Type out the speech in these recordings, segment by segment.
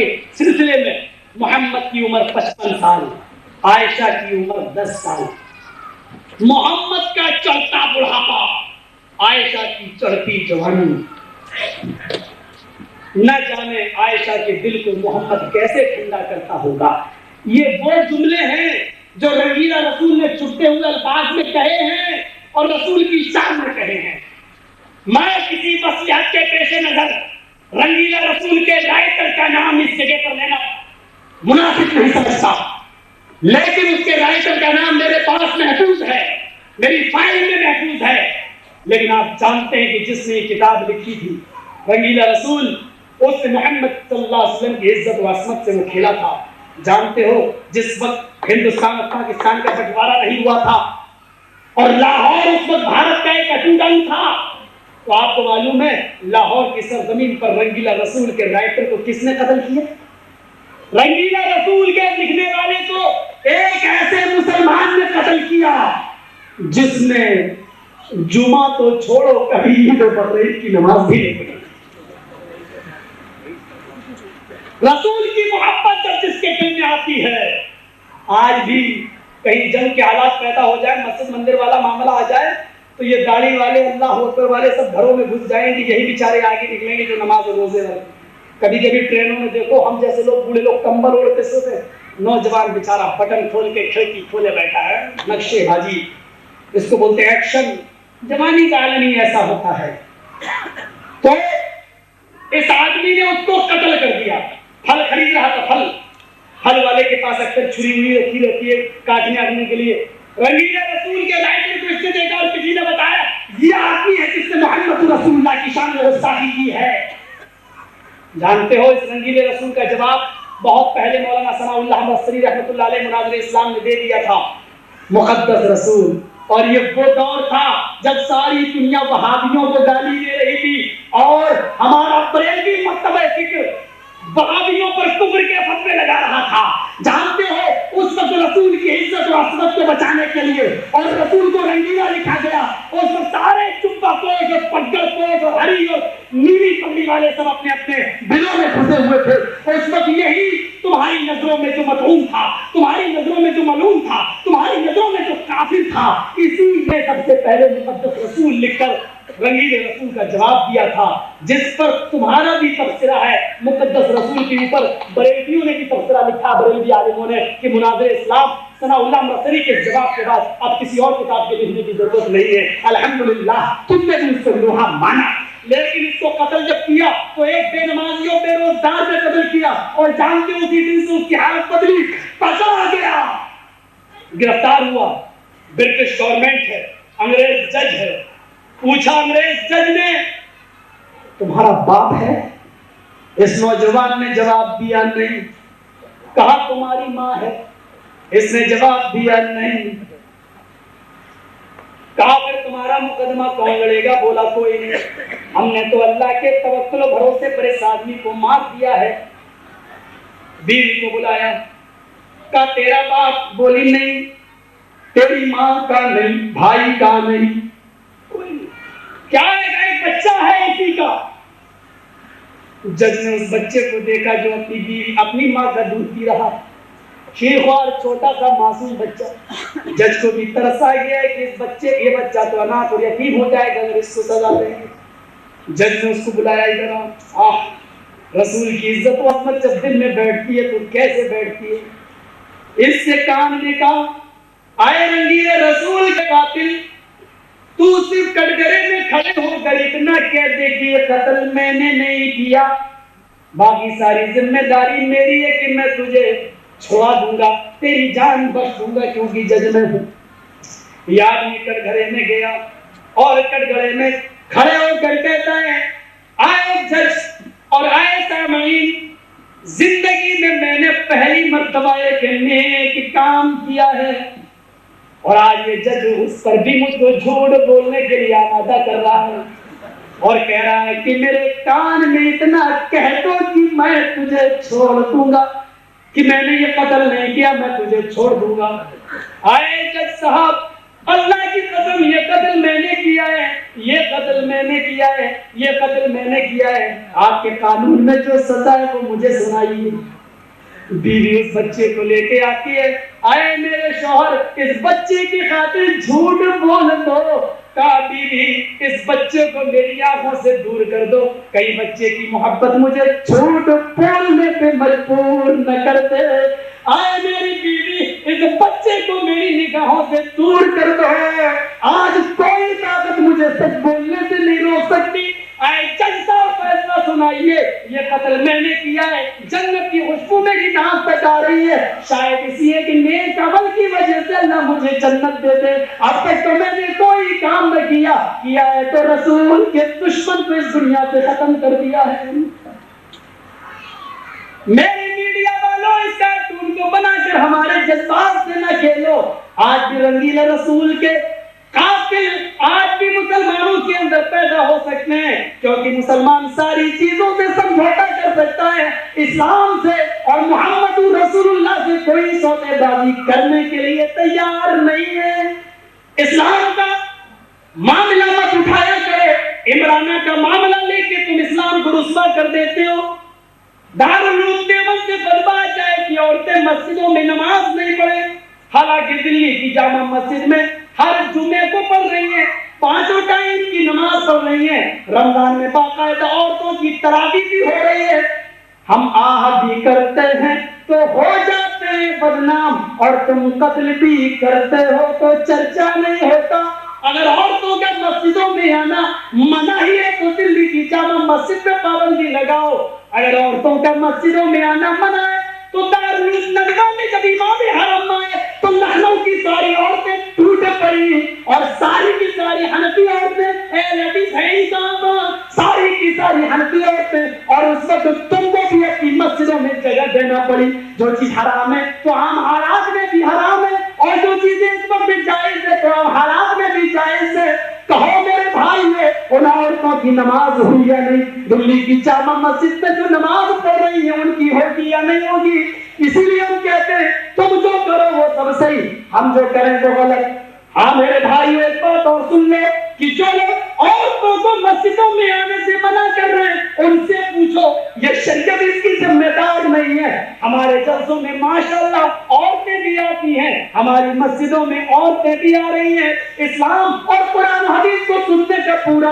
کے سلسلے میں محمد کی عمر 55 سال، عائشہ کی عمر 10 سال، محمد کا چڑھتا بڑھاپا، عائشہ کی چڑھتی جوانی۔ نہ جانے عائشہ کے دل کو محمد کیسے ٹھنڈا کرتا ہوگا۔ یہ وہ جملے ہیں جو رنگیلا رسول نے چھٹے ہوئے الفاظ میں کہے ہیں اور رسول کی شان میں کہے ہیں۔ میں کسی وصیت کے پیش نظر رنگیلا رسول کے رائٹر کا نام اس جگہ پر لینا مناسب نہیں سمجھتا، لیکن اس کے رائٹر کا نام میرے پاس محفوظ ہے، میری فائل میں محفوظ ہے۔ لیکن آپ جانتے ہیں کہ جس نے یہ کتاب لکھی تھی رنگیلا رسول، اس محمد صلی اللہ علیہ وسلم کی عزت و عصمت سے وہ کھیلا تھا۔ جانتے ہو جس وقت ہندوستان اور پاکستان کا بٹوارا نہیں ہوا تھا اور لاہور اس وقت بھارت کا ایک اٹوٹ انگ تھا، تو آپ کو معلوم ہے لاہور کی سرزمین پر رنگیلا رسول کے رائٹر کو کس نے قتل کیا؟ رنگیلا رسول کے لکھنے والے کو ایک ایسے مسلمان نے قتل کیا جس نے جمعہ تو چھوڑو کبھی عید و بقرعید کی نماز بھی نہیں پڑھی۔ رسول کی محبت جب جس کے دل میں آتی ہے، آج بھی کہیں جنگ کے حالات پیدا ہو جائے، مسجد مندر والا معاملہ آ جائے، تو یہ داڑھی والے اللہ اکبر والے سب گھروں میں گھس جائیں گے، یہی بیچارے آگے نکلیں گے جو نماز و روزے والے۔ کبھی کبھی ٹرینوں میں دیکھو ہم جیسے لوگ بوڑھے لوگ کمبل اوڑھ کے سوتے، نوجوان بیچارہ بٹن کھول کے کھڑکی کھولے بیٹھا ہے، نقشے بازی، اس کو بولتے ہیں ایکشن۔ جوانی کا عالم ہی ایسا ہوتا ہے۔ تو اس آدمی نے اس کو قتل کر دیا۔ پھل خرید رہا تھا، پھل والے کے پاس اکثر چھری ہوئی رکھی رہتی ہے کاٹنے آٹنے کے لیے۔ رنگیلا رسول کے رائٹر کو اس نے دیکھا اور کسی نے بتایا یہ آدمی ہے جس نے محمد رسول اللہ کی شان میں گستاخی کی ہے۔ جانتے ہو اس رنگیلے رسول کا جواب بہت پہلے مولانا ثناء اللہ مصری رحمۃ اللہ علیہ مناظر اسلام نے دے دیا تھا، مقدس رسول۔ اور یہ وہ دور تھا جب ساری دنیا وہابیوں کو گالی دے رہی تھی اور ہمارا بریلوی مکتبہ فکر وہابیوں پر کفر کے فتوے لگا رہا تھا۔ جانتے ہو اس وقت رسول کی عزت و عصمت کو بچانے کے لیے اور رسول کو رنگیلا لکھا گیا، اس وقت سارے چپا پوش اور پگڑ پوش اور ہری اور نیلی پگڑی والے سب اپنے اپنے دلوں میں پھنسے ہوئے تھے۔ اس وقت یہی تمہاری نظروں میں جو مطعون تھا، تمہاری نظروں میں جو ملعون تھا، تمہاری نظروں میں جو کافر تھا، اسی نے سب سے پہلے مقدس رسول لکھ کر رنگیلے رسول کا جواب دیا تھا، جس پر تمہارا بھی تبصرہ ہے۔ مقدس رسول کے اوپر بریلویوں نے بھی تبصرہ لکھا، بریلوی عالموں نے، کہ مناظر اسلام ثناء اللہ مصری کے جواب کے بعد اب کسی اور کتاب کے لکھنے کی ضرورت نہیں ہے۔ الحمدللہ تم نے بھی اس کو لوہا مانا، لیکن اس کو قتل جب کیا تو ایک بے نمازی اور بے روزگار نے قتل کیا، اور جانتے اسی دن سے اس کی حالت بدلی، پکڑا گیا، گرفتار ہوا۔ برٹش گورنمنٹ ہے، انگریز جج ہے، پوچھا انگریز جج نے تمہارا باپ ہے؟ اس نوجوان نے جواب دیا نہیں۔ کہا تمہاری ماں ہے؟ اس نے جواب دیا نہیں۔ کہا پھر تمہارا مقدمہ کون لڑے گا؟ بولا کوئی نہیں، ہم نے تو اللہ کے توکل و بھروسے پر اس آدمی کو مار دیا ہے۔ بیوی کو بلایا، کہا تیرا باپ؟ بولی نہیں۔ تیری ماں کا نہیں، بھائی کا نہیں، کوئی نہیں، کیا ہے؟ ایک بچہ ہے اسی کا۔ جج نے اس بچے کو دیکھا جو اپنی بیوی اپنی ماں کا دودھ پی رہا، شیخوار چھوٹا سا معصوم بچہ۔ جج کو بھی ترس آ گیا کہ اس بچے، یہ بچہ تو اناث اور یتیم ہو جائے گا اگر اس کو سزا دیں گے۔ جج نے اس کو بلایا، ادھر آ۔ رسول کی عزت و عظمت جب دل میں بیٹھتی ہے تو کیسے بیٹھتی ہے؟ اس سے کان نے کہا آئے رنگیلے رسول کے قاتل، تو صرف کٹگرے میں کھڑے ہو کر اتنا کہہ دے کہ یہ قتل میں نے نہیں کیا، باقی ساری ذمہ داری میری ہے کہ میں تجھے چھوڑا دوں گا، تیری جان بخش دوں گا کیونکہ جج میں ہوں۔ یہ آدمی کٹگرے میں گیا اور کٹگرے میں کھڑے ہو کر کہتا ہے آئے جج اور آئے سامعین، زندگی میں نے پہلی مرتبہ ایک نیک کام کیا ہے، اور آج یہ جج اس پر بھی مجھ کو جھوٹ بولنے کے لیے آمادہ کر رہا ہے اور کہہ رہا ہے کہ میرے کان میں اتنا کہہ دو کہ میں تجھے چھوڑ دوں گا، کہ میں نے یہ قتل نہیں کیا، میں تجھے چھوڑ دوں گا۔ آئے جج صاحب، اللہ کی قسم یہ قتل میں نے کیا ہے، یہ قتل میں نے کیا ہے، یہ قتل میں نے کیا ہے، آپ کے قانون میں جو سزا ہے وہ مجھے سنائیے۔ بیوی اس بچے کو لے کے آتی ہے، آئے میرے شوہر اس بچے کی خاطر جھوٹ بول دو، کہا بیوی اس بچے کو میری آنکھوں سے دور کر دو، کئی بچے کی محبت مجھے جھوٹ بولنے پہ مجبور نہ کرتے، آئے میری بیوی اس بچے کو میری نگاہوں سے دور کر دو، آج کوئی طاقت مجھے سچ بولنے سے نہیں روک سکتی، آئے جج صاحب فیصلہ سنائیے، یہ قتل میں نے کیا ہے، جنت کی خوشبو میری ناک تک آ رہی ہے، شاید اسی ایک نیک عمل کی وجہ سے اللہ مجھے جنت دے دے، اب تک تو میں نے کوئی کام نہ کیا ہے تو رسول کے دشمن کو اس دنیا سے ختم کر دیا ہے۔ میرے میڈیا والوں اس کارٹون کو بنا کر ہمارے جذبات سے نہ کھیلو، آج بھی رنگیلا رسول کے قاتل آج بھی مسلمانوں کے اندر پیدا ہو سکتے ہیں، کیونکہ مسلمان ساری چیزوں سے سمجھوتا کر سکتا ہے، اسلام سے اور محمد رسول اللہ سے کوئی سودے بازی کرنے کے لیے تیار نہیں ہے۔ اسلام کا معاملہ مت اٹھایا کرے، عمرانہ کا معاملہ لے کے تم اسلام کو رسوا کر دیتے ہو۔ دارالعلوم دیوبند سے فتویٰ جائے کہ عورتیں مسجدوں میں نماز نہیں پڑھیں، حالانکہ دلی کی جامع مسجد میں ہر جمعے کو پڑھ رہی ہیں، 5 ٹائم کی نماز پڑھ رہی ہیں، رمضان میں باقاعدہ عورتوں کی تراویح بھی ہو رہی ہے، ہم آہ بھی کرتے ہیں تو ہو جاتے ہیں بدنام، اور تم قتل بھی کرتے ہو تو چرچا نہیں ہوتا۔ اگر عورتوں کا مسجدوں میں آنا منع ہی ہے تو دلی کی جامع مسجد پہ پابندی لگاؤ، اگر عورتوں کا مسجدوں میں آنا منع ہے تو دارالعلوم ندوہ میں جب امام حرم آئے تو لکھنؤ کی ساری عورتیں ٹوٹ پڑی، اور ساری کی ساری حنفی عورتیں ساری کی ساری حنفی عورتیں، اور اس وقت تم کو بھی اپنی مسجدوں میں جگہ دینا پڑی۔ جو چیز حرام ہے تو عام حالات میں بھی حرام ہے، اور جو چیزیں اس وقت بھی جائز ہے تو عام حالات میں بھی جائز ہے۔ کہو میرے بھائی نے ان عورتوں کی نماز ہوئی یا نہیں؟ دلی کی جامع مسجد میں جو نماز پڑھ رہی ہیں ان کی ہوگی یا نہیں ہوگی؟ اسی لیے ہم کہتے ہیں تم جو کرو وہ سب صحیح، ہم جو کریں وہ غلط۔ ہاں میرے بھائی ایک بات اور سن لے کہ جو لوگ عورتوں کو مسجدوں میں آنے سے منع کر رہے ہیں ان سے پوچھو، یہ شریعت اس کی ذمہ دار نہیں ہے۔ ہمارے جلسوں میں ماشاءاللہ عورتیں بھی آتی ہیں، ہماری مسجدوں میں عورتیں بھی آ رہی ہیں، اسلام اور قرآن حدیث کو سننے کا پورا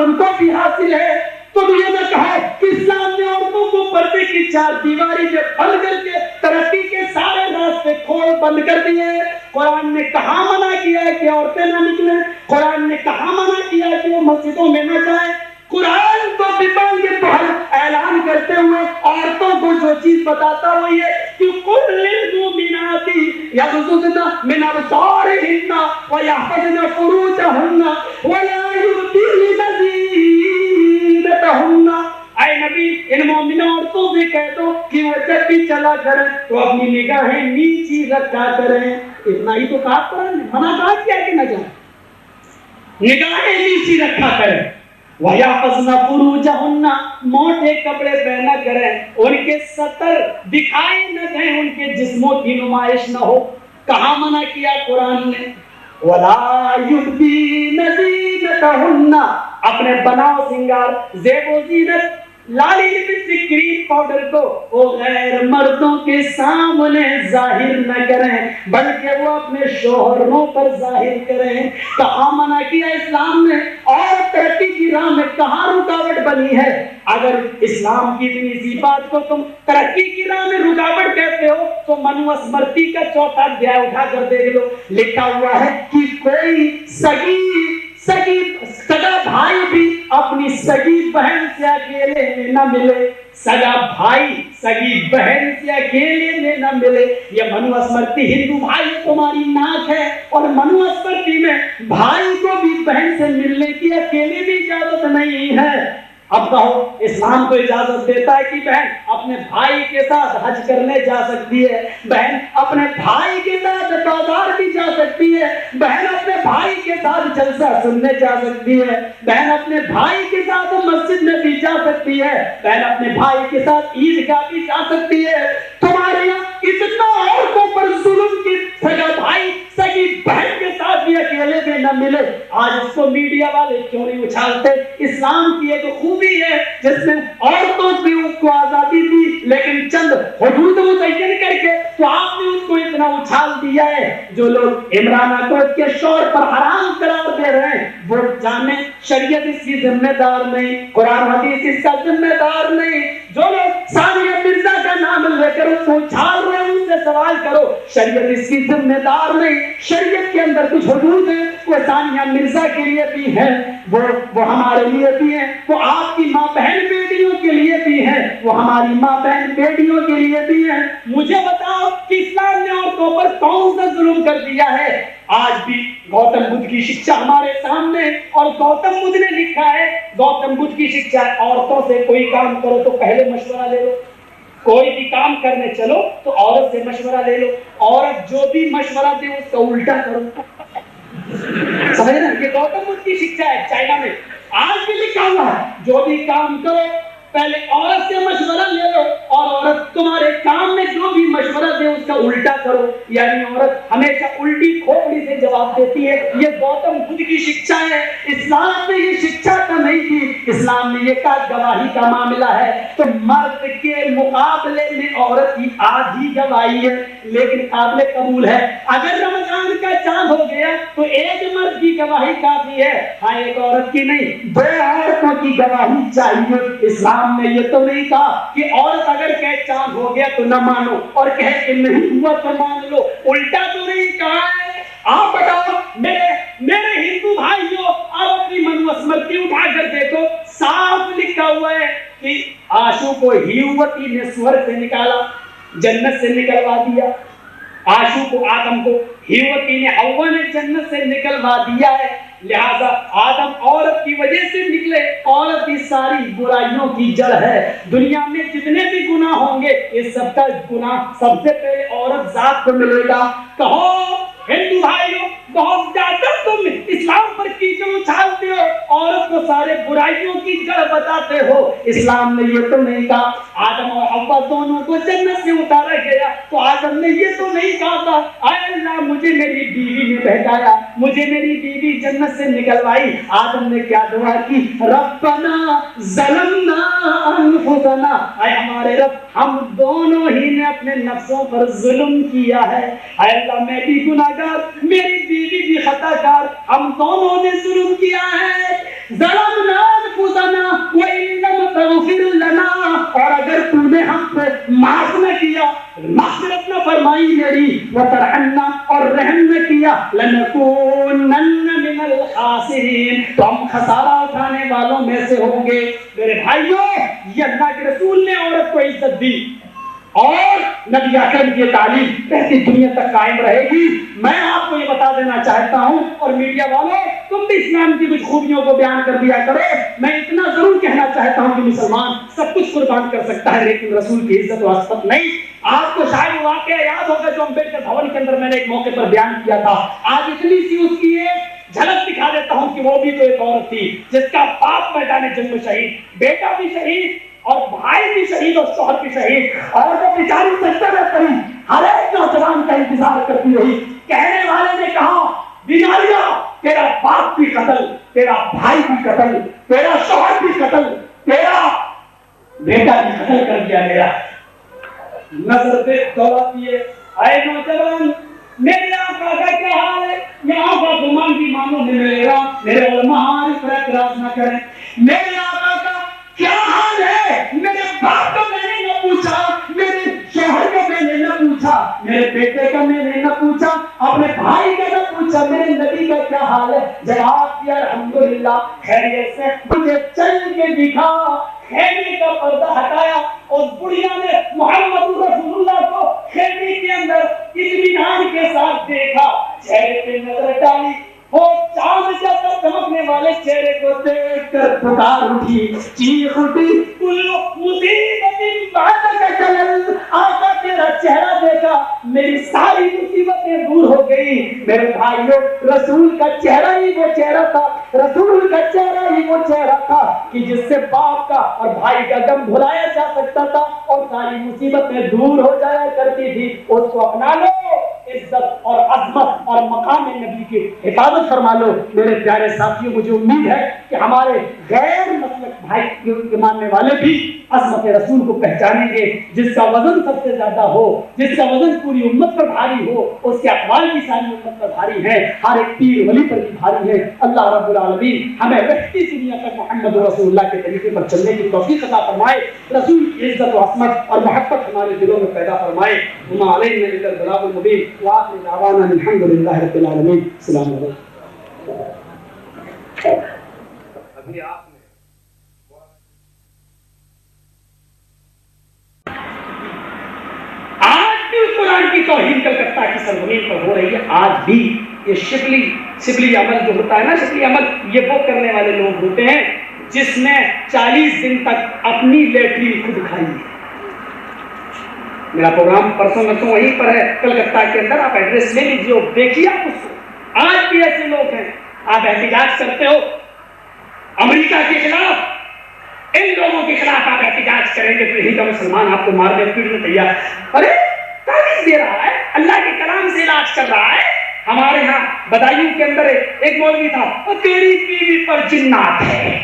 ان کو بھی حاصل ہے۔ تم یہ نہ کہو کہ اسلام نے عورتوں کو پردے کی 4 دیواری میں بند کر کے ترقی کے سارے راستے کھول بند کر دیے۔ قرآن نے کہاں منع کیا ہے کہ عورتیں نہ نکلیں؟ قرآن نے کہاں منع کیا ہے کہ وہ مسجدوں میں نہ جائیں؟ قرآن تو بطانگ بہر اعلان کرتے ہوئے عورتوں کو جو چیز بتاتا وہ یہ کہ قُلْ لِلْمُؤْمِنَاتِ يَغْضُضْنَ مِنْ أَبْصَارِهِنَّ وَيَحْفَظْنَ فُرُوجَهُنَّ وَلَا يُبْدِينَ زِينَتَهُنَّ۔ اے نبی ان مومنہ عورتوں سے کہہ دو کہ وہ جب بھی چلا کریں تو اپنی نگاہیں نیچی رکھا کریں۔ اتنا ہی تو کہا قرآن نے، منع کہا کیا کہ نہ جائیں، نگاہیں نیچی رکھا کریں۔ وَيَحْفَظْنَ فُرُوجَهُنَّ موٹے کپڑے پہنا کریں، ان کے سطر دکھائی نہ دیں، ان کے جسموں کی نمائش نہ ہو۔ کہاں منع کیا قرآن نے؟ وَلَا يُبْدِينَ زِينَتَهُنَّ اپنے بناؤ سنگار زیب و زینت لالی لپسٹک کریم پاؤڈر کو وہ غیر مردوں کے سامنے ظاہر نہ کریں بلکہ وہ اپنے شوہروں پر ظاہر کریں۔ کہاں منع کیا اسلام نے؟ اور ترقی کی راہ میں کہاں رکاوٹ بنی ہے؟ اگر اسلام کی اتنی سی بات کو تم ترقی کی راہ میں رکاوٹ کہتے ہو تو منو اسمرتی کا 4تھا ادھیائے اٹھا کر دیکھ لو، لکھا ہوا ہے کہ کوئی سگا بھائی بھی اپنی سگی بہن سے اکیلے میں نہ ملے، سگا بھائی سگی بہن سے اکیلے میں نہ ملے۔ یہ منو اسمرتی ہندو بھائی تمہاری ناک ہے، اور منو اسمرتی میں بھائی کو بھی بہن سے ملنے کی اکیلے بھی اجازت نہیں ہے۔ اب کہو اسلام کو اجازت دیتا ہے کہ بہن اپنے بھائی کے ساتھ حج کرنے جا سکتی ہے، بہن اپنے بھائی کے ساتھ بازار بھی جا سکتی ہے، بہن اپنے بھائی کے ساتھ جلسہ سننے جا سکتی ہے، بہن اپنے بھائی کے ساتھ مسجد میں بھی جا سکتی ہے، بہن اپنے بھائی کے ساتھ عیدگاہ بھی جا سکتی ہے۔ تمہارے یہاں اتنا عورتوں پر ظلم کی سگا بھائی سگی بہن کے ساتھ بھی میلے میں نہ ملے، آج اس کو میڈیا والے کیوں نہیں اچھالتے؟ اسلام کی ایک خوبی ہے جس میں عورتوں کو آزادی دی، لیکن چند حدود متعین کر کے تو آپ نے ان کو اتنا اچھال دیا ہے۔ جو لوگ عمران خان کے شوہر پر حرام قرار دے رہے ہیں وہ جانے شریعت اس کی ذمہ دار نہیں، قرآن حدیث اس کا ذمہ دار نہیں۔ جو لوگ ثانیہ مرزا کا نام لے کر اس کو اچھال رہے ہیں ان سے سوال کرو، شریعت اس کی ذمہ دار نہیں۔ شریعت کے اندر کچھ حدود ہیں، وہ ثانیہ مرزا کے لیے بھی ہیں، وہ ہمارے لیے بھی ہیں، وہ آپ کی ماں بہن بیٹیوں کے لیے بھی ہیں، وہ ہماری ماں بہن بیٹیوں کے لیے بھی ہیں۔ مجھے بتاؤ کہ اسلام نے عورتوں پر کون سا ظلم کر دیا ہے؟ آج بھی گوتم بدھ کی شکشا ہمارے سامنے، اور گوتم بدھ نے لکھا ہے، گوتم بدھ کی شکشا ہے عورتوں سے کوئی کام کرو تو پہلے مشورہ لے لو، کوئی بھی کام کرنے چلو تو عورت سے مشورہ لے لو، عورت جو بھی مشورہ دے اس کا الٹا کرو۔ سمجھ رہے ہیں؟ یہ گوتم بدھ کی شکشا ہے چائنا میں، آج بھی لکھا ہوا ہے جو بھی کام کرو پہلے عورت سے مشورہ لے لو، اور عورت تمہارے کام میں جو بھی مشورہ دے اس کا الٹا کرو۔ یعنی عورت ہمیشہ الٹی کھوپڑی سے جواب دیتی ہے۔ یہ گوتم بدھ کی شکشا ہے، اسلام نے یہ شکشا تو نہیں دی۔ اسلام نے یہ کہا گواہی کا معاملہ ہے تو مرد کے مقابلے میں عورت کی آدھی گواہی ہے، لیکن قابل قبول ہے۔ اگر رمضان کا چاند ہو گیا تو ایک مرد کی گواہی کافی ہے، ہاں ایک عورت کی نہیں، دو عورتوں کی گواہی چاہیے۔ اسلام نے یہ تو نہیں کہا کہ عورت اگر کہے چاند ہو گیا تو نہ مانو اور کہے کہ نہیں ہوا تو مان لو، الٹا تو نہیں کہا ہے۔ آپ بتاؤ میرے ہندو بھائیوں، آپ اپنی منوسمرتی اٹھا کر دیکھو، صاف لکھا ہوا ہے کہ آشو کو ہیوتی نے سور سے نکالا، جنت سے نکلوا دیا۔ آشو کو آدم کو ہیوتی نے حوا نے جنت سے نکلوا دیا ہے، لہذا آدم عورت کی وجہ سے نکلے۔ عورت کی ساری برائیوں کی جڑ ہے۔ دنیا میں جتنے بھی گناہ ہوں گے اس سب کا گناہ سب سے پہلے عورت ذات کو ملے گا۔ کہو ہندو بھائیوں، بہت زیادہ تم اسلام پر کیچڑ اچھالتے ہو، عورت کو سارے برائیوں کی جڑ بتاتے ہو۔ اسلام نے یہ تو نہیں کہا آدم اور حوا دونوں کو جنت سے اتارا گیا تو آدم نے یہ تو نہیں کہا تھا اے اللہ مجھے میری بیوی نے بہکایا، مجھے میری بیوی جنت سے نکلوائی۔ آدم نے کیا دعا کی؟ ربنا ظلمنا انفسنا، اے ہمارے رب ہم دونوں ہی نے اپنے نفسوں پر ظلم کیا ہے، اے اللہ میں بھی گناہگار، میری بیوی بھی خطا کار، ہم دونوں نے ظلم کیا ہے۔ ظلمنا انفسنا وان لم تغفر لنا، اور اگر تو نے ہم پہ معاف نہ کیا، مغفرت نہ فرمائی میری، وترحمنا اور رحم نہ کیا، لنکونن من الخاسرین، تو ہم خسارہ اٹھانے والوں میں سے ہوں گے۔ میرے بھائیوں، یہ اللہ کے رسول نے عورت کو عزت دی اور نبی اکرم کی تعلیم کہتی دنیا تک قائم رہے گی۔ میں آپ کو یہ بتا دینا چاہتا ہوں، اور میڈیا والوں تم بھی اسلام کی کچھ خوبیوں کو بیان کر دیا کرو۔ میں اتنا ضرور کہنا چاہتا ہوں کہ مسلمان سب کچھ قربان کر سکتا ہے لیکن رسول کی عزت و عصمت نہیں۔ آپ کو شاید واقعہ یاد ہوگا جو امبیڈکر بھون کے اندر میں نے ایک موقع پر بیان کیا تھا، آج اتنی سی اس کی ایک جھلک دکھا دیتا ہوں کہ وہ بھی تو ایک عورت تھی جس کا باپ میدان جنگ میں شہید، بیٹا بھی شہید اور بھائی بھی شہید اور شوہر بھی شہید، اور وہ بیچاری سجدے میں پڑی ہر ایک نوجوان کا انتظار کرتی رہی۔ کہنے والے نے کہا بیماریاں تیرا باپ بھی قتل، تیرا بھائی بھی قتل، تیرا شوہر بھی قتل، تیرا بیٹا بھی قتل کر دیا گیا۔ نظر دیکھ دوڑاتی ہے، اے نوجوان میرے آقا کا کیا حال ہے؟ یہ آقا گمان بھی مانو میرے رب، میرے علماء اس پر اعتراض نہ کریں۔ میرے آقا کا کیا حال ہے؟ میرے باپ کو میں نے نہ پوچھا، میرے شوہر کو میں نے نہ پوچھا، میرے بیٹے کا میں نے نہ پوچھا، اپنے بھائی کا نہ پوچھا، میرے نبی کا کیا حال ہے؟ جواب دیا الحمدللہ خیریت سے۔ مجھے چل کے دکھا، خیمے کا پردہ ہٹایا، اس بڑھیا نے محمد رسول اللہ کو خیمے کے اندر اطمینان کے ساتھ دیکھا، چہرے پہ نظر ڈالی، وہ چاند جیسا چمکنے والے چہرے کو دیکھ کر پکار اٹھی، چیخ اٹھی، کل مصیبت بعدک جلل، آقا تیرا چہرہ دیکھا میری ساری مصیبتیں دور ہو گئی۔ میرے بھائیوں، رسول کا چہرہ ہی وہ چہرہ تھا، رسول کا چہرہ ہی وہ چہرہ تھا کہ جس سے باپ کا اور بھائی کا غم بھلایا جا سکتا تھا اور ساری مصیبتیں دور ہو جایا کرتی تھی۔ اس کو اپنا لو، عزت اور عظمت اور مقام نبی کی حفاظت فرما لو۔ میرے پیارے ساتھیوں، مجھے امید ہے کہ ہمارے غیر مسلک بھائی کے ماننے والے بھی عظمت رسول کو پہچانیں گے۔ جس کا وزن سب سے زیادہ ہو، جس کا وزن پوری امت پر بھاری ہو، اس کے اقوال کی ساری امت پر بھاری ہے، ہر ایک پیر ولی پر بھی بھاری ہے۔ اللہ رب العالمین ہمیں رہتی دنیا تک محمد رسول اللہ کے طریقے پر چلنے کی توفیق عطا فرمائے، رسول کی عزت و عظمت اور محبت ہمارے دلوں میں پیدا فرمائے۔ وما علینا الا البلاغ المبین وآخر دعوانا الحمد للہ رب العالمین۔ السلام علیکم۔ ابھی آپ نے آج بھی قرآن کی توہین کلکتہ کی سرزمین پر ہو رہی ہے۔ آج بھی یہ شبلی عمل جو ہوتا ہے نا، شبلی عمل، یہ وہ کرنے والے لوگ ہوتے ہیں جس نے 40 دن تک اپنی لیٹرین خود کھائی ہے۔ میرا پروگرام پرسوں میں تو وہیں پر ہے کلکتہ کے اندر، آپ ایڈریس لے لیجیے اور دیکھیے آپ اس کو۔ آج بھی ایسے لوگ ہیں۔ آپ احتجاج کرتے ہو امریکہ کے خلاف، ان لوگوں کے خلاف آپ احتجاج کریں گے تو یہی کا مسلمان آپ کو مارنے پیٹنے تیار۔ ارے تعویذ دے رہا ہے، اللہ کے کلام سے علاج کر رہا ہے۔ ہمارے ہاں بدایوں کے اندر ایک مولوی تھا، اور تیری بیوی پر جنات ہے۔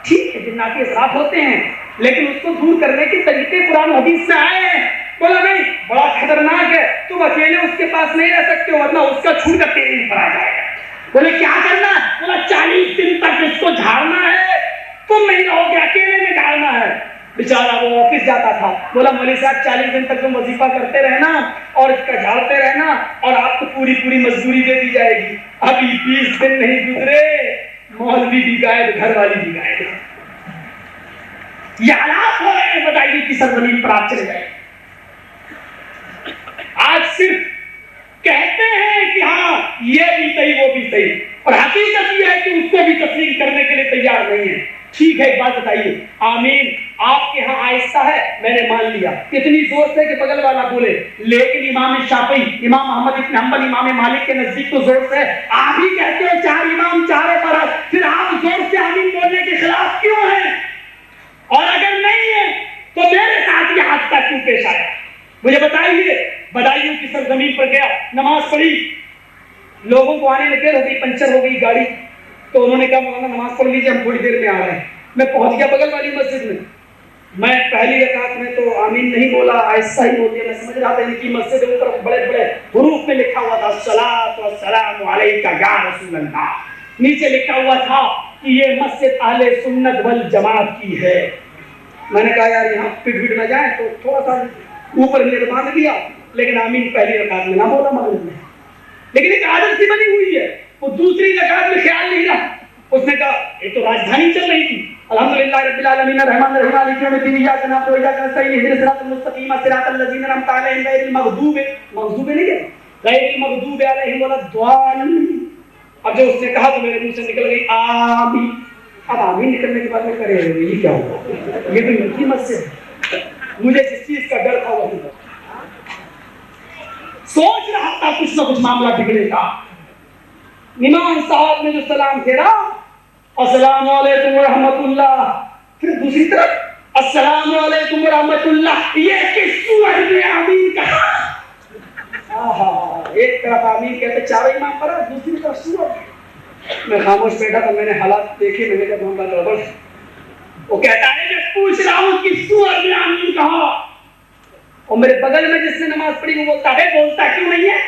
ٹھیک ہے، جناتی اثرات ہوتے ہیں، لیکن اس کو دور کرنے کے طریقے قرآن و حدیث سے آئے ہیں۔ بولا نہیں، بڑا خطرناک ہے، تم اکیلے اس کے پاس نہیں رہ سکتے ہو، ورنہ اس کا چھوٹ کر تیرے اوپر آ جائے گا۔ بولے کیا کرنا ہے؟ بولا 40 دن تک اس کو جھاڑنا ہے، تم نہیں رہو گے، اکیلے میں جھاڑنا ہے۔ بیچارہ وہ آفس جاتا تھا، بولا مولوی صاحب 40 دن تک تم وظیفہ کرتے رہنا اور اس کا جھاڑتے رہنا، اور آپ کو پوری مزدوری دے دی جائے گی۔ ابھی 20 دن نہیں گزرے، مولوی بھی غائب، گھر والی بھی غائب۔ یہ حالات ہو رہے ہیں بدائی کی سرزمین پر۔ آپ چلے جائیں، آج صرف کہتے ہیں کہ ہاں یہ بھی صحیح وہ بھی صحیح، اور حقیقت یہ ہے کہ اس کو بھی تسلیم کرنے کے لیے تیار نہیں ہے۔ ٹھیک ہے، ایک بات بتائیے، آمین آپ کے ہاں آہستہ ہے، میں نے مان لیا، اتنی زور سے کہ بغل والا بولے، لیکن امام شافعی، امام محمد بن حنبل، امام مالک کے نزدیک تو زور سے ہے۔ آپ ہی کہتے ہو 4 امام 4 فرض، پھر آپ زور سے آمین بولنے کے خلاف کیوں ہیں؟ اور اگر نہیں ہے تو میرے ساتھ یہ حادثہ کیوں پیش آیا؟ مجھے بتائیے۔ بدایوں کی سرزمین پر گیا، نماز پڑھی، لوگوں کو آنے لگے، رہی پنچر ہو گئی گاڑی، تو انہوں نے کہا مولانا نماز پڑھ لیجیے، ہم تھوڑی دیر میں آ رہے ہیں۔ میں پہنچ گیا بغل والی مسجد میں، میں پہلی رکعت میں تو آمین نہیں بولا، آہستہ ہی بول دیا۔ میں سمجھ رہا تھا ان کی مسجد کے اوپر بڑے بڑے حروف میں لکھا ہوا تھا الصلاۃ والسلام علیک یا رسول اللہ، نیچے لکھا ہوا تھا کہ یہ مسجد اہل سنت والجماعت کی ہے۔ میں نے کہا یار یہاں پٹ نہ جائیں، تو تھوڑا سا اوپر نیت باندھ دیا، لیکن آمین پہلی رکعت میں نہ بولا مغرب میں۔ لیکن ایک عادت سی بنی ہوئی ہے، وہ دوسری رکعت میں خیال نہیں رہا۔ اس نے کہا یہ تو راجدھانی چل رہی تھی، الحمدللہ رب العالمین الرحمن الرحیم مالک یوم الدین ایاک نعبد و ایاک نستعین اهدنا الصراط المستقیم صراط الذین انعمت علیہم غیر المغضوب نہیں ہے، غیر المغضوب علیہم ولا الضالین۔ اب جب اس نے کہا تو میرے منہ سے نکل گئی آمین۔ اب آمین نکلنے کے بعد میں کرے یہ کیا ہوا؟ یہ تو ان کی مسجد ہے، مجھے جس چیز کا ڈر تھا وہی سوچ رہا تھا کچھ نہ کچھ معاملہ بگڑے گا۔ امام صاحب نے جو سلام پھیرا، السلام علیکم ورحمۃ اللہ، پھر دوسری طرف السلام علیکم ورحمۃ اللہ، یہ کس سورت میں آمین کہا؟ ایک طرف آمین کہتے چاروں امام پر، دوسری طرف سورت۔ میں خاموش بیٹھا تھا، میں نے حالات دیکھے، میں نے کہا محمد گڑبڑ۔ وہ کہتا ہے میں پوچھ رہا ہوں کس سورت میں آمین کہا، اور میرے بغل میں جس نے نماز پڑھی وہ بولتا ہے بولتا کیوں نہیں ہے؟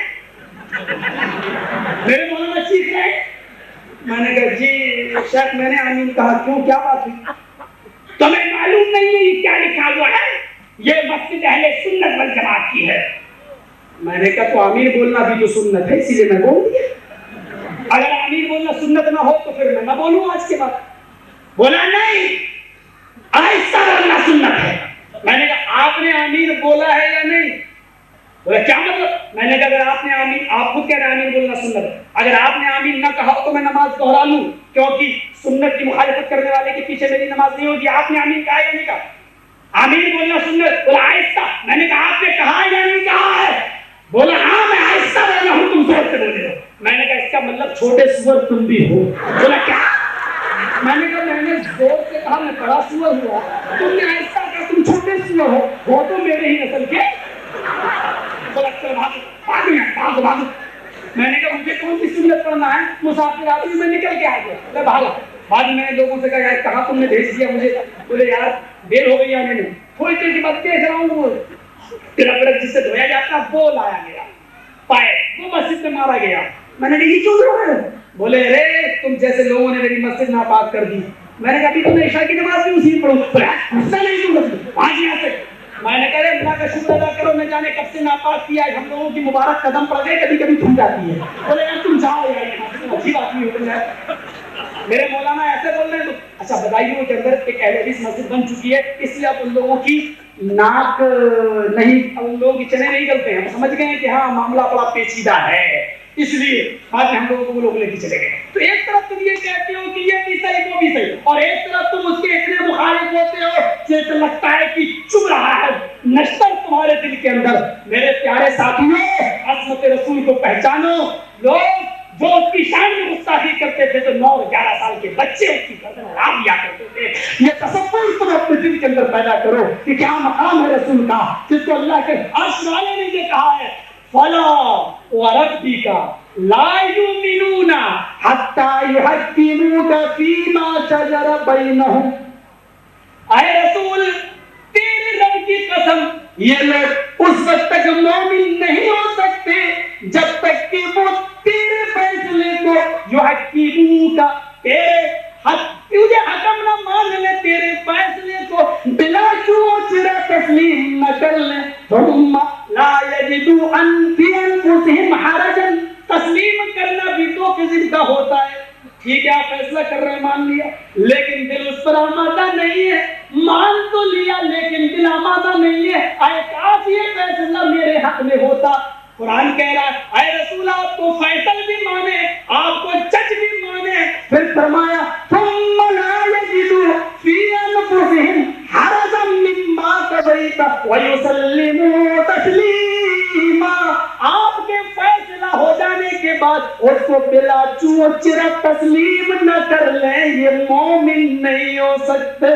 میرے مولانا چیخ رہے۔ میں نے کہا جی شیخ میں نے آمین کہا، کیوں کیا بات ہوئی؟ تمہیں معلوم نہیں ہے یہ کیا لکھا ہوا ہے؟ یہ مسجد اہل سنت والجماعت کی ہے۔ میں نے کہا تو آمین بولنا بھی تو سنت ہے، اسی لیے میں بول دیا۔ اگر آمین بولنا سنت نہ ہو تو پھر میں نہ بولوں آج کے بعد۔ بولا نہیں، آہستہ بولنا سنت ہے۔ میں نے کہا آپ نے آمین بولا ہے یا نہیں؟ بولا کیا مطلب؟ میں نے کہا اگر آپ نے آمین، آپ خود کہہ رہے ہیں آمین بولنا سنت ہے، اگر آپ نے آمین نہ کہا تو میں نماز دوہرا لوں، کیونکہ سنت کی مخالفت کرنے والے کے پیچھے میری نماز نہیں ہوگی۔ آپ نے آمین کہا یا نہیں کہا؟ آمین بولنا سنت۔ بولا آہستہ۔ میں نے کہا آپ نے کہا یا نہیں کہا ہے؟ بولا ہاں میں آہستہ بول رہا ہوں، تم زور سے بولے ہو۔ میں نے کہا اس کا مطلب چھوٹے سور تم بھی ہو۔ بولا کیا؟ میں نے کہا میں نے زور سے کہا میں بڑا سور ہوا، تم نے آہستہ کہا تم چھوٹے سور ہو تو میرے ہی نسل کے۔ بولا چل بھاگ جانا ہے, مسافر آدمی میں نکل کے آ گیا, میں بھاگا. بعد میں نے لوگوں سے کہا یار کہاں تم نے بھیج دیا مجھے, بولے یار دیر ہو گئی آنے میں, تھوڑی دیر کے بعد دیکھ رہا ہوں وہ ٹرک جس سے دھویا جاتا وہ لایا گیا پائے, وہ مسجد میں مارا گیا. میں نے کہا یہ کیوں ہو رہا ہے؟ بولے ارے تم جیسے لوگوں نے میری مسجد ناپاک کر دی. میں نے کہا ابھی تم نے عشاء کی نماز بھی اسی پڑھو, غصہ نہیں کیوں کرتے آج یہاں سے. میں نے کہا اللہ کا شکر ادا کرو, نہ جانے کب سے ناپاک کیا ہے, ہم لوگوں کی مبارک قدم پڑ گئے, کبھی کبھی تھم جاتی ہے. بولے یار تم جاؤ یار یہاں سے, اچھی بات نہیں ہو جائے. میرے مولانا ایسے بول رہے ہیں تو اچھا بتائیے وہ کے اندر ایک اہل حدیث مسجد بن چکی ہے, اس لیے آپ ان لوگوں کی ناک نہیں, ان لوگوں کی چنے نہیں گلتے ہیں, سمجھ گئے ہیں کہ ہاں معاملہ بڑا پیچیدہ ہے, اس لیے بعد میں ہم لوگوں کو وہ لوگ لے کے چلے گئے. تو ایک طرف تم یہ کہتے ہو کہ یہ بھی صحیح وہ بھی صحیح, اور ایک طرف تم اس کے اتنے مخالف ہوتے ہو جیسے لگتا ہے کہ چبھ رہا ہے نشتر تمہارے دل کے اندر. میرے پیارے ساتھیوں, عظمت رسول کو پہچانو. لوگ جو اس کی شان میں گستاخی کرتے تھے تو 9-11 سال کے بچے اس کی گردن اڑا دیا کرتے تھے. یہ تصور تم اپنے دل کے اندر پیدا کرو کہ کیا مقام ہے رسول کا, جس کو اللہ کے عرش والے نے یہ کہا ہے فلا وربک لا یؤمنون حتی یحکموک فیما شجر بینہم. اے رسول تیرے رب کی قسم, یہ لوگ اس وقت تک مومن نہیں ہو سکتے جب تک کہ وہ تیرے فیصلے کو یحکموک, تجھے حکم نہ مان لے, تیرے فیصلے کو بلا چوچرا تسلیم نہ کر لے. ثم لا یجدوا فی انفسہم حرجا, تسلیم کرنا بھی تو کسی کا ہوتا ہے, ٹھیک ہے آپ فیصلہ کر رہے ہیں مان لیا, لیکن دل اس پر آمادہ نہیں ہے. مان تو لیا لیکن دل آمادہ نہیں ہے. اے کاش یہ فیصلہ میرے حق میں ہوتا. قرآن کہہ رہا ہے اے رسول آپ کو فیصل بھی مانے, آپ کو جج بھی مانے. پھر فرمایا ثم لا یجدوا فی انفسہم حرجا مما قضیت ویسلموا تسلیما. آپ کے فیصلہ ہو جانے کے بعد اس کو بلا چوچرا تسلیم نہ کر لیں, یہ مومن نہیں ہو سکتے.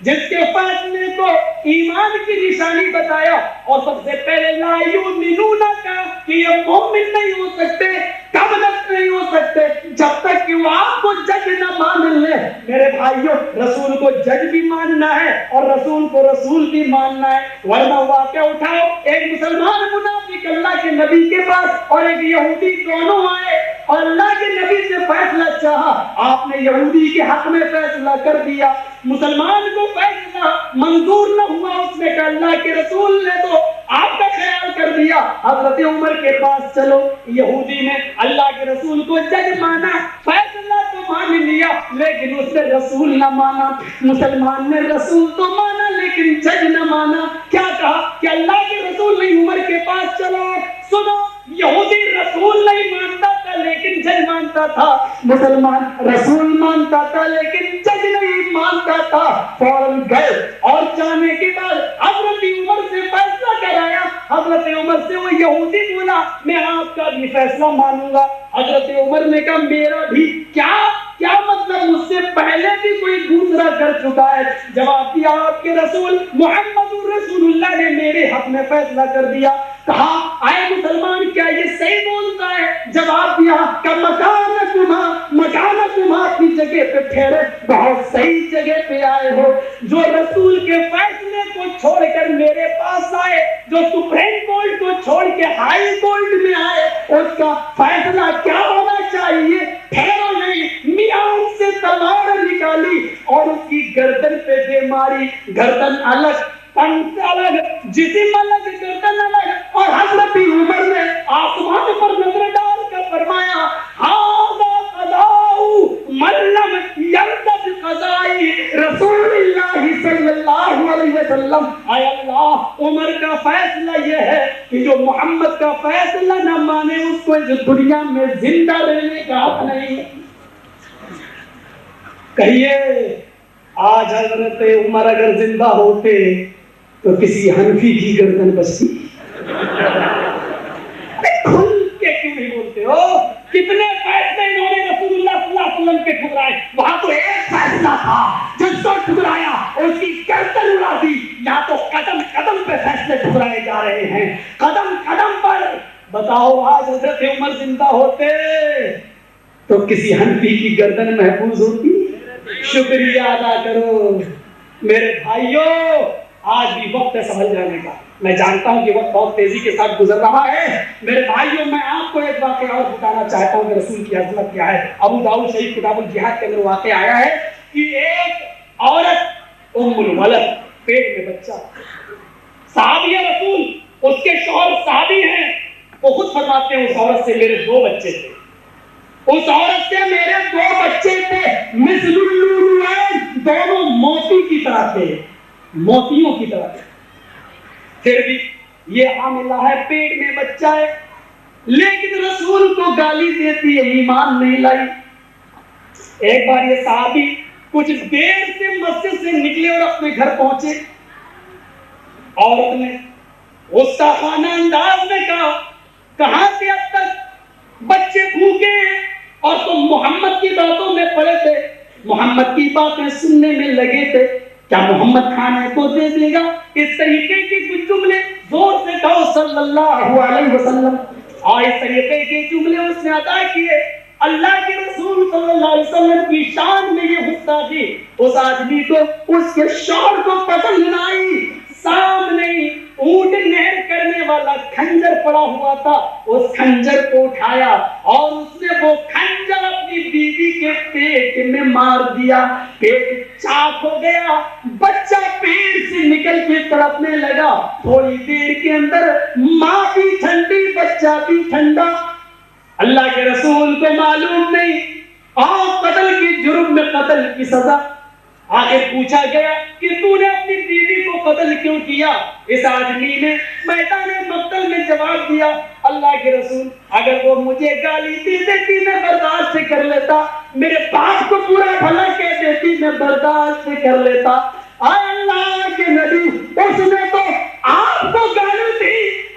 جس کے فیصلے کو ایمان کی نشانی بتایا اور سب سے پہلے لا یؤمنون کا کہ یہ مومن نہیں ہو سکتے, کب تک نہیں ہو سکتے جب تک کہ وہ آپ کو جج نہ مان لے. میرے بھائیوں, رسول کو جج بھی ماننا ہے اور رسول کو رسول بھی ماننا ہے, ورنہ واقعہ اٹھاؤ ایک مسلمان منافق اللہ کے نبی کے پاس اور ایک یہودی دونوں آئے اور اللہ کے نبی سے فیصلہ چاہا. آپ نے یہودی کے حق میں فیصلہ کر دیا, مسلمان کو فیصلہ منظور نہ ہوا, اس نے کہا اللہ کے رسول نے تو آپ کا خیال کر دیا, حضرت عمر کے پاس چلو. یہودی نے اللہ کے رسول کو جج مانا, فیصلہ تو مان لیا لیکن اس نے رسول نہ مانا. مسلمان نے رسول تو مانا لیکن جج نہ مانا. کیا کہا کہ اللہ کے رسول نہیں, عمر کے پاس چلو. سنو, یہودی رسول نہیں مانتا تھا لیکن جج مانتا تھا, مسلمان رسول مانتا تھا لیکن جج نہیں مانتا تھا. فوراً گئے اور جانے کے بعد حضرت عمر سے فیصلہ کرایا. حضرت عمر سے وہ یہودی بولا میں آپ کا بھی فیصلہ مانوں گا. حضرت عمر نے کہا میرا بھی. کیا مطلب, مجھ سے پہلے بھی کوئی دوسرا کر چکا ہے. جواب دیا آپ کے رسول محمد رسول اللہ نے میرے حق میں فیصلہ کر دیا. کہا اے مسلمان کیا یہ صحیح بولتا ہے؟ جواب دیا کہ مکانکم اپنی جگہ پہ ٹھہرے, بہت صحیح جگہ پہ آئے ہو. جو رسول کے فیصلے کو چھوڑ کر میرے پاس آئے, جو سپریم کورٹ کو چھوڑ کے ہائی کورٹ میں آئے, اس کا فیصلہ کیا ہونا چاہیے؟ ٹھہرو نہیں. میان سے تلوار نکالی اور اس کی گردن پہ دے ماری. گردن الگ, پنکھ الگ, جسم الگ, گردن الگ. اور حضرت عمر نے آسمان پر نظر ڈال کر فرمایا ھذا قضاء من لم یرض بقضاء رسول اللہ صلی اللہ علیہ وسلم. اے اللہ, عمر کا فیصلہ یہ ہے کہ جو محمد کا فیصلہ نہ مانے اس کو اس دنیا میں زندہ رہنے کا حق نہیں. کہیے آج حضرت عمر اگر زندہ ہوتے تو کسی حنفی کی گردن بچتی. کھل کے کیوں نہیں بولتے ہو؟ کتنے فیصلے انہوں نے رسول اللہ صلی اللہ علیہ وسلم کے ٹھکرائے, وہاں تو ایک فیصلہ تھا جس کو ٹھکرایا اس کی گردن اڑا دی. یا تو قدم قدم پہ فیصلے ٹھکرائے جا رہے ہیں, قدم قدم پر. بتاؤ آج حضرت عمر زندہ ہوتے تو کسی حنفی کی گردن محفوظ ہوتی؟ شکریہ ادا کرو میرے بھائیوں، آج بھی وقت ہے سمجھ جانے کا۔ میں جانتا ہوں کہ وقت بہت تیزی کے ساتھ گزر رہا ہے میرے بھائیوں، میں آپ کو ایک واقعہ اور بتانا چاہتا ہوں کہ رسول کی عظمت کیا ہے۔ ابو داؤد شریف کتاب الجہاد کے اندر واقعہ آیا ہے کہ ایک عورت ام الولد، پیٹ میں بچہ، صحابی رسول، اس کے شوہر صحابی ہیں، وہ خود فرماتے ہیں اس عورت سے میرے 2 بچے تھے، اس عورت سے میرے 2 بچے تھے، مثل اللؤلؤین، دونوں موتی کی طرح تھے، موتیوں کی طرح تھے۔ پھر بھی یہ حاملہ ہے، پیٹ میں بچہ ہے، لیکن رسول کو گالی دیتی ہے، ایمان نہیں لائی۔ ایک بار یہ صحابی کچھ دیر سے مسجد سے نکلے اور اپنے گھر پہنچے، عورت نے غصہ خانہ انداز میں کہا کہاں سے اب تک بچے بھوکے ہیں اور تم محمد کی باتوں میں پڑے تھے، محمد کی باتیں سننے میں لگے تھے، کیا محمد کھانے کو دے دے گا؟ اس طریقے کی کچھ جملے زور سے کہو صلی اللہ علیہ وسلم، اور اس طریقے کے جملے اس نے ادا کیے۔ اللہ کے رسول صلی اللہ علیہ وسلم کی شان میں یہ غصہ تھی، اس آدمی کو، اس کے شوہر کو پسند نہ آئی۔ سامنے اونٹ نہر کرنے والا کھنجر پڑا ہوا تھا، اس کھنجر کو اٹھایا اور اس نے وہ کھنجر اپنی بیوی کے پیٹ میں مار دیا، پیٹ چاک ہو گیا، بچہ پیٹ سے نکل کے تڑپنے لگا، تھوڑی دیر کے اندر ماں بھی ٹھنڈی بچہ بھی ٹھنڈا۔ اللہ کے رسول کو معلوم نہیں، قتل کی جرم میں قتل کی سزا۔ آخر پوچھا گیا کہ تو نے اپنی بیوی کو قتل کیوں کیا؟ اس آدمی نے میدان مقتل میں جواب دیا، اللہ کے رسول اگر وہ مجھے گالی دی دیتی میں برداشت کر لیتا، میرے باپ کو برا بھلا کہہ دیتی میں برداشت کر لیتا، اللہ کے نبی اس نے تو آپ کو گالی دی،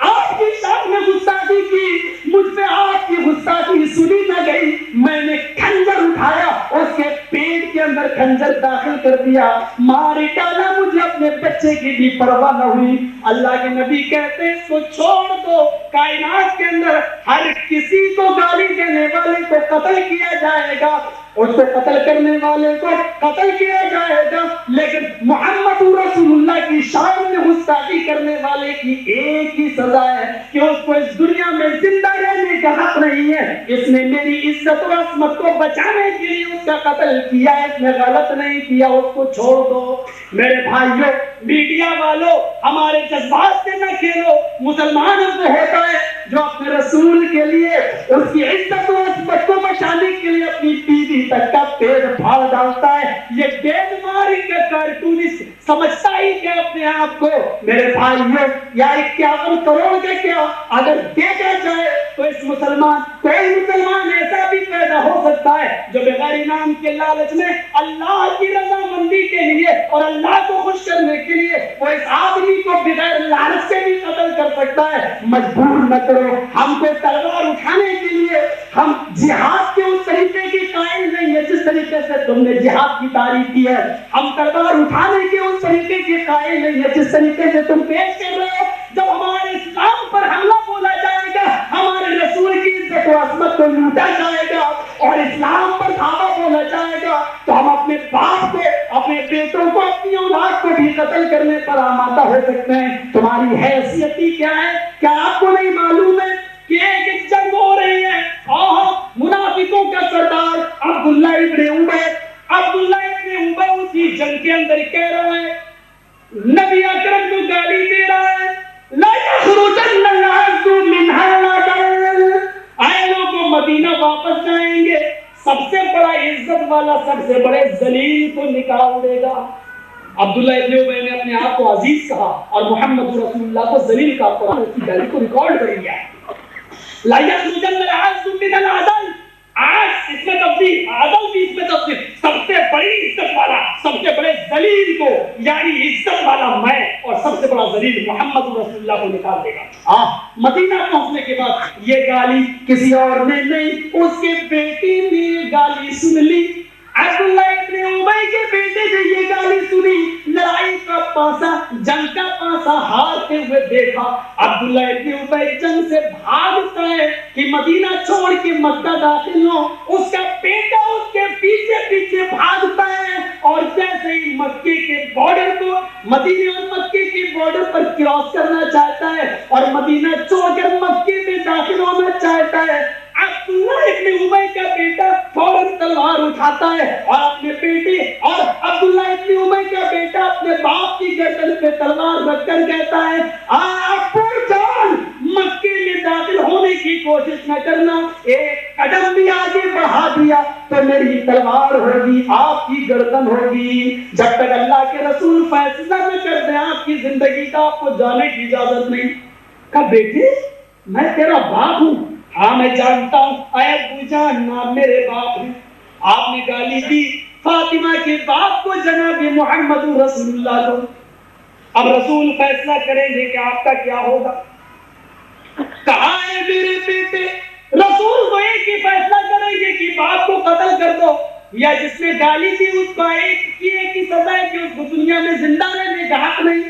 آپ کی شان میں گستاخی کی، مجھ سے آپ کی گستاخی سنی نہ گئی، میں نے کھنجر اٹھایا، اس کے پیٹ کے اندر کھنجر داخل کر دیا، مار ڈالا، مجھے اپنے بچے کی بھی پرواہ نہ ہوئی۔ اللہ کے نبی کہتے ہیں اس کو چھوڑ دو، کائنات کے اندر ہر کسی کو گالی دینے والے کو قتل کیا جائے گا، اس کو قتل کرنے والے کو قتل کیا جائے گا، لیکن محمد رسول اللہ کی شان میں گستاخی کرنے والے کی ایک ہی سزا ہے کہ اس کو اس دنیا میں زندہ رہنے کا حق نہیں ہے، اس نے میری عزت و عصمت کو بچانے کے لیے اس کا قتل کیا، اس نے غلط نہیں کیا، اس کو چھوڑ دو۔ میرے بھائیوں، میڈیا والوں ہمارے جذبات سے نہ کھیلو، مسلمانوں کو ہوتا ہے جو اپنے رسول کے لیے اس کی عزت و عصمت کو بچانے کے لیے اپنی بیوی تک کا پیٹ پھاڑ ڈالتا ہے، یہ ڈینمارک کا کارٹونسٹ سمجھتا ہی کہ اپنے آپ کو، میرے بھائیوں، یا 51 کروڑ کا کیا اگر دیکھا جائے تو اس کوئی مسلمان ایسا بھی پیدا ہو سکتا ہے جو بغیر انعام کے لالچ میں اللہ کی رضامندی کے لیے اور اللہ کو خوش کرنے کے لیے وہ اس آدمی کو بغیر لالچ سے بھی قتل کر سکتا ہے۔ مجبور نہ کرو ہم کو تلوار اٹھانے کے لیے، ہم جہاد کے اس طریقے کی قائل نہیں ہے جس طریقے سے تم نے جہاد کی تعریف کی ہے، ہم تلوار اٹھانے کے اس طریقے کی قائل نہیں ہے جس طریقے سے تم پیش کر رہے ہو۔ جب ہمارے اسلام پر حملہ بولا جائے گا، ہمارے رسول کی عزت و عصمت کو لوٹا جائے گا اور اسلام پر دھاوا بولا جائے گا تو ہم اپنے باپ کو، اپنے بیٹوں کو، اپنی اولاد کو بھی قتل کرنے پر آمادہ ہو سکتے ہیں۔ تمہاری حیثیت ہی کیا ہے؟ کیا آپ کو نہیں معلوم ہے کہ ایک جنگ ہو رہی ہے اور منافقوں کا سردار عبداللہ ابن ابی اسی جنگ کے اندر کہہ رہا ہے، نبی اکرم کو گالی دے رہا ہے، لا یخرجن العز منها العدل، اے لوگوں مدینہ واپس جائیں گے، سب سے بڑا عزت والا سب سے بڑے ذلیل کو نکال دے گا۔ عبداللہ ابن ابی نے اپنے آپ کو عزیز کہا اور محمد رسول اللہ کو ذلیل کہا، قرآن اس کی گالی کو ریکارڈ کر لیا ہے۔ لا یخرجن العز من العدل، آج اس میں تفصیل، عدل بھی اس میں تفصیل، سب سے بڑی عزت والا، سب سے بڑے ذلیل کو، یعنی عزت والا میں اور سب سے بڑا ذلیل محمد رسول اللہ کو نکال دے گا۔ مدینہ پہنچنے کے بعد یہ گالی کسی اور نے نہیں، اس کے بیٹی نے یہ گالی سن لی۔ عبداللہ ابن ابی کے بیٹے نے یہ گالی سنی، لڑائی کا پاسا، جنگ کا پاسا ہارتے ہوئے دیکھا، عبداللہ ابن ابی جنگ سے بھاگتا ہے کہ مدینہ چھوڑ کے مکہ داخل ہو، اس کا بیٹا اس کے پیچھے پیچھے بھاگتا ہے، اور جیسے ہی مکے کے بارڈر کو، مدینہ اور مکے کے بارڈر پر کراس کرنا چاہتا ہے اور مدینہ چھوڑ کر مکے میں داخل ہونا چاہتا ہے، عبداللہ ابن ابی کا بیٹا فوراً تلوار اٹھاتا ہے اور اپنے بیٹے، اور عبداللہ ابن ابی کا بیٹا اپنے باپ کی گردن پہ تلوار رکھ کر کہتا ہے ابو جان مکے میں داخل ہونے کی کوشش نہ کرنا، ایک قدم بھی آگے بڑھا دیا تو میری تلوار ہوگی، آپ کی گردن ہوگی، جب تک اللہ کے رسول فیصلہ نہ کر دیں آپ کی زندگی کا آپ کو جانے کی اجازت نہیں۔ کہا بیٹے میں تیرا باپ ہوں، ہاں میں جانتا ہوں، اے ابو جان نام میرے باپ ہیں، آپ نے گالی دی فاطمہ کے باپ کو، جناب محمد رسول اللہ کو، اب رسول فیصلہ کریں گے کہ آپ کا کیا ہوگا۔ کہا ہے میرے بیٹے رسول وہ ایک ہی فیصلہ کریں گے کہ باپ کو قتل کر دو، یا جس نے گالی دی اس کو ایک ہی سزا ہے کہ اس کو دنیا میں زندہ رہنے کا حق نہیں۔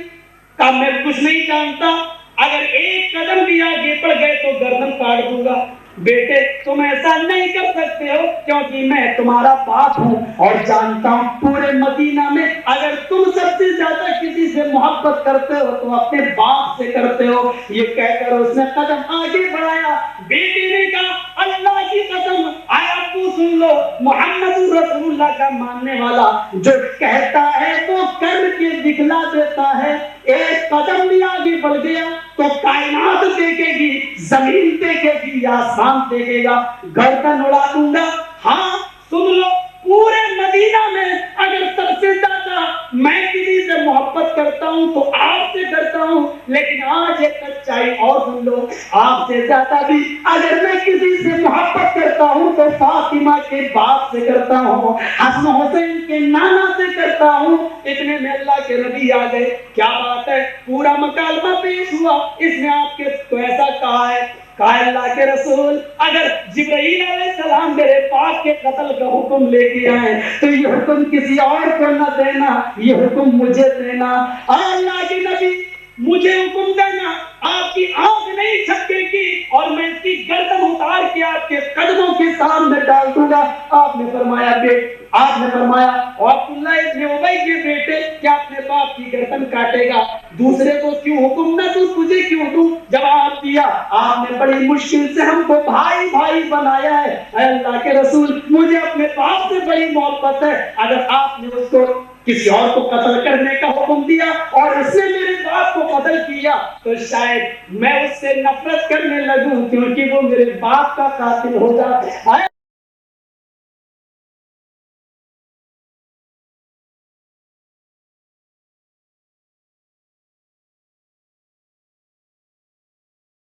کہا میں کچھ نہیں جانتا، اگر ایک قدم بھی آگے پڑ گئے تو گردن کاٹ دوں گا۔ بیٹے تم ایسا نہیں کر سکتے ہو کیونکہ میں تمہارا باپ ہوں اور جانتا ہوں پورے مدینہ میں اگر تم سب سے زیادہ کسی سے محبت کرتے ہو تو اپنے باپ سے کرتے ہو۔ یہ کہہ کر اس نے قدم آگے بڑھایا، بیٹے نے کہا اللہ کی قسم اے ابو سن لو، محمد رسول اللہ کا ماننے والا جو کہتا ہے وہ کر کے دکھلا دیتا ہے، ایک قدم بھی آگے بڑھ گیا تو کائنات دیکھے گی، زمین دیکھے گی، آسمان دیکھے گا، گردن اڑا دوں گا۔ ہاں سن لو، پورے مدینہ میں اگر سب سے زیادہ میں کسی سے محبت کرتا ہوں تو آپ سے کرتا ہوں، لیکن آج ایک سچائی اور سن لو، آپ سے زیادہ بھی اگر میں کسی سے محبت کرتا ہوں تو فاطمہ کے باپ سے کرتا ہوں، حسن حسین کے نانا سے کرتا ہوں۔ اتنے میں اللہ کے نبی آ گئے، کیا بات ہے، پورا مکالمہ پیش ہوا، اس نے آپ کے تو ایسا کہا ہے، کہا اللہ کے رسول اگر جبرائیل علیہ السلام میرے پاک کے قتل کا حکم لے کے آئے تو یہ حکم کسی اور کو نہ دینا، یہ حکم مجھے دینا۔ اللہ کے نبی مجھے حکم دینا، آپ کی آنکھ نہیں جھپکے گی اور میں اس کی گردن اتار کے آپ کے قدموں کے سامنے ڈال دوں گا۔ آپ نے فرمایا عبداللہ ابن ابی کے بیٹے کیا اپنے باپ کی گردن کاٹے گا؟ دوسرے کو کیوں حکم نہ دوں، تجھے کیوں دوں؟ جواب دیا آپ نے بڑی مشکل سے ہم کو بھائی بھائی بنایا ہے، اے اللہ کے رسول مجھے اپنے باپ سے بڑی محبت ہے، اگر آپ نے اس کو کسی اور کو قتل کرنے کا حکم دیا اور اس نے میرے باپ کو قتل کیا تو شاید میں اس سے نفرت کرنے لگوں کیونکہ وہ میرے باپ کا قاتل ہوگا۔